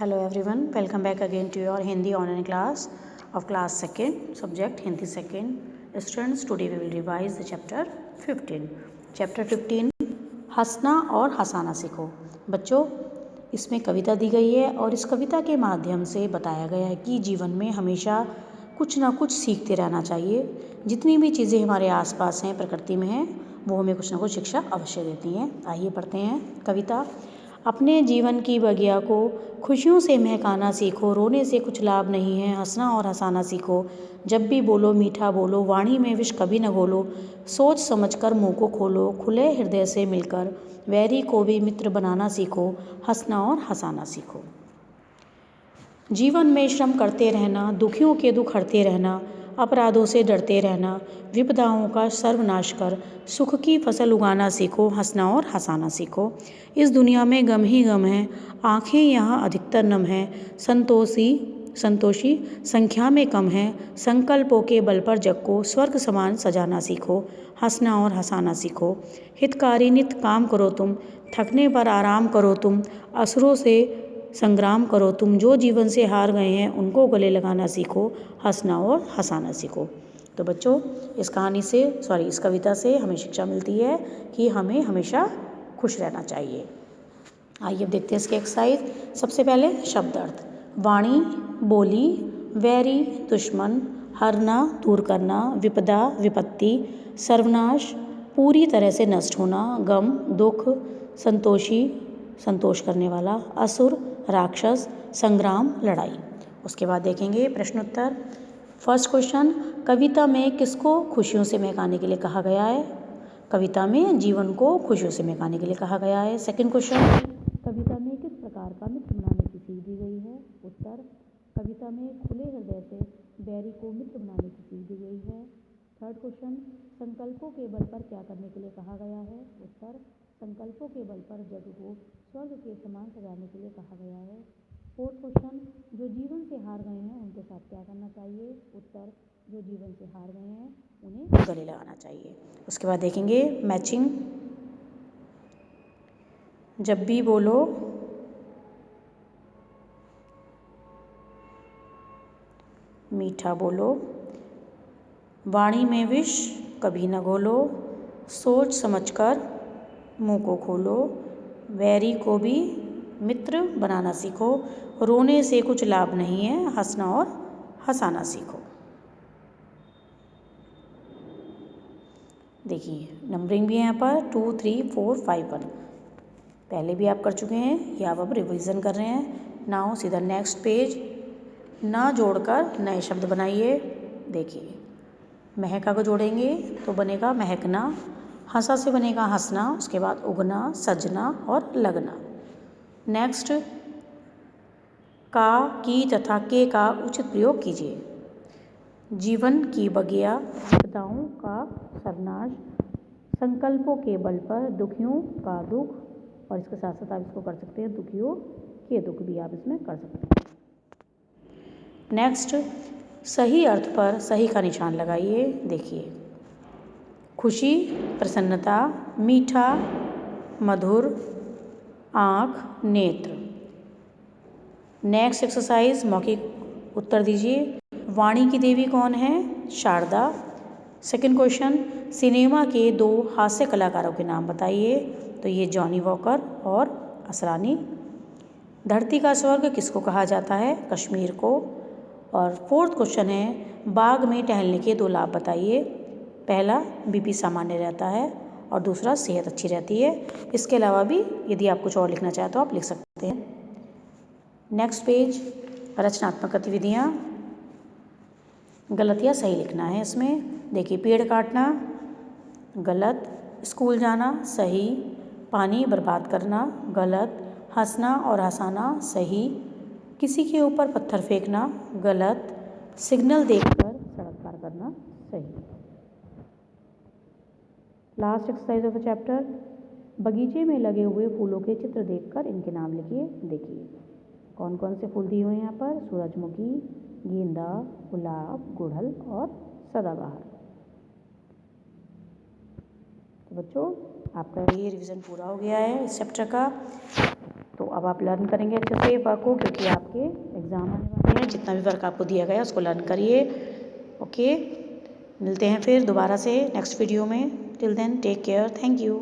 Hello everyone, welcome back again to your Hindi online class of class 2nd, subject Hindi 2nd. Students, today we will revise the chapter 15. Chapter 15 हंसना और हंसाना सीखो। बच्चों, इसमें कविता दी गई है और इस कविता के माध्यम से बताया गया है कि जीवन में हमेशा कुछ ना कुछ सीखते रहना चाहिए। जितनी भी चीज़ें हमारे आसपास हैं, प्रकृति में हैं, वो हमें कुछ ना कुछ शिक्षा अवश्य देती हैं। आइए पढ़ते हैं कविता। अपने जीवन की बगिया को खुशियों से महकाना सीखो, रोने से कुछ लाभ नहीं है, हंसना और हंसाना सीखो। जब भी बोलो मीठा बोलो, वाणी में विष कभी न घोलो, सोच समझकर मुंह को खोलो, खुले हृदय से मिलकर वैरी को भी मित्र बनाना सीखो, हंसना और हंसाना सीखो। जीवन में श्रम करते रहना, दुखियों के दुख हरते रहना, अपराधों से डरते रहना, विपदाओं का सर्वनाश कर सुख की फसल उगाना सीखो, हंसना और हंसाना सीखो। इस दुनिया में गम ही गम है, आँखें यहाँ अधिकतर नम हैं, संतोषी संख्या में कम है, संकल्पों के बल पर जग को स्वर्ग समान सजाना सीखो, हंसना और हंसाना सीखो। हितकारी नित काम करो तुम, थकने पर आराम करो तुम, असुरों से संग्राम करो तुम, जो जीवन से हार गए हैं उनको गले लगाना सीखो, हंसना और हंसाना सीखो। तो बच्चों, इस कविता से हमें शिक्षा मिलती है कि हमें हमेशा खुश रहना चाहिए। आइए अब देखते हैं इसके एक्सरसाइज। सबसे पहले शब्द अर्थ। वाणी बोली, वैरी दुश्मन, हरना दूर करना, विपदा विपत्ति, सर्वनाश पूरी तरह से नष्ट होना, गम दुख, संतोषी संतोष करने वाला, असुर राक्षस, संग्राम लड़ाई। उसके बाद देखेंगे प्रश्नोत्तर। फर्स्ट क्वेश्चन, कविता में किसको खुशियों से महकाने के लिए कहा गया है? कविता में जीवन को खुशियों से महकाने के लिए कहा गया है। सेकंड क्वेश्चन, कविता में किस प्रकार का मित्र बनाने की सीख दी गई है? उत्तर, कविता में खुले हृदय से बैरी को मित्र बनाने की सीख दी गई है। थर्ड क्वेश्चन, संकल्पों के बल पर क्या करने के लिए कहा गया है? उत्तर, संकल्पों के बल पर जग को स्वर्ग के समान सजाने के लिए कहा गया है। फोर्थ क्वेश्चन, जो जीवन से हार गए हैं उनके साथ क्या करना चाहिए? उत्तर, जो जीवन से हार गए हैं उन्हें गले लगाना चाहिए। उसके बाद देखेंगे मैचिंग। जब भी बोलो मीठा बोलो, वाणी में विष कभी न घोलो, सोच समझकर मुंह को खोलो, वैरी को भी मित्र बनाना सीखो, रोने से कुछ लाभ नहीं है, हंसना और हंसाना सीखो। देखिए नंबरिंग भी है यहाँ पर 2 3 4 5 1 पहले भी आप कर चुके हैं, ये आप अब रिवीजन कर रहे हैं। नाउ सीधा नेक्स्ट पेज, ना जोड़कर नए शब्द बनाइए। देखिए महका को जोड़ेंगे तो बनेगा महकना, हंसा से बनेगा हंसना, उसके बाद उगना, सजना और लगना। नेक्स्ट, का की तथा के का उचित प्रयोग कीजिए। जीवन की बगिया, विपदाओं का सर्वनाश, संकल्पों के बल पर दुखियों का दुख, और इसके साथ साथ आप इसको कर सकते हैं दुखियों के दुख भी आप इसमें कर सकते हैं। नेक्स्ट, सही अर्थ पर सही का निशान लगाइए। देखिए खुशी, प्रसन्नता, मीठा, मधुर, आँख, नेत्र। नेक्स्ट एक्सरसाइज, मौखिक उत्तर दीजिए। वाणी की देवी कौन है? शारदा। सेकंड क्वेश्चन, सिनेमा के 2 हास्य कलाकारों के नाम बताइए। तो ये जॉनी वॉकर और असरानी। धरती का स्वर्ग किसको कहा जाता है? कश्मीर को। और फोर्थ क्वेश्चन है, बाग में टहलने के 2 लाभ बताइए। पहला, बीपी सामान्य रहता है और दूसरा, सेहत अच्छी रहती है। इसके अलावा भी यदि आप कुछ और लिखना चाहें तो आप लिख सकते हैं। नेक्स्ट पेज, रचनात्मक गतिविधियाँ। गलत या सही लिखना है इसमें। देखिए पेड़ काटना गलत, स्कूल जाना सही, पानी बर्बाद करना गलत, हंसना और हंसाना सही, किसी के ऊपर पत्थर फेंकना गलत, सिग्नल देखकर सड़क पार करना सही। Last exercise of the chapter, बगीचे में लगे हुए फूलों के चित्र देखकर इनके नाम लिखिए। देखिए कौन कौन से फूल दिए हुए हैं यहाँ पर? सूरजमुखी, गेंदा, गुलाब, गुड़हल और सदाबहार। तो बच्चों, आपका ये रिवीजन पूरा हो गया है इस चैप्टर का। तो अब आप लर्न करेंगे अच्छे से वर्क को, क्योंकि आपके एग्ज़ाम आने वाले हैं। जितना भी वर्क आपको दिया गया उसको लर्न करिए। ओके, मिलते हैं फिर दोबारा से नेक्स्ट वीडियो में। Till then take care, thank you.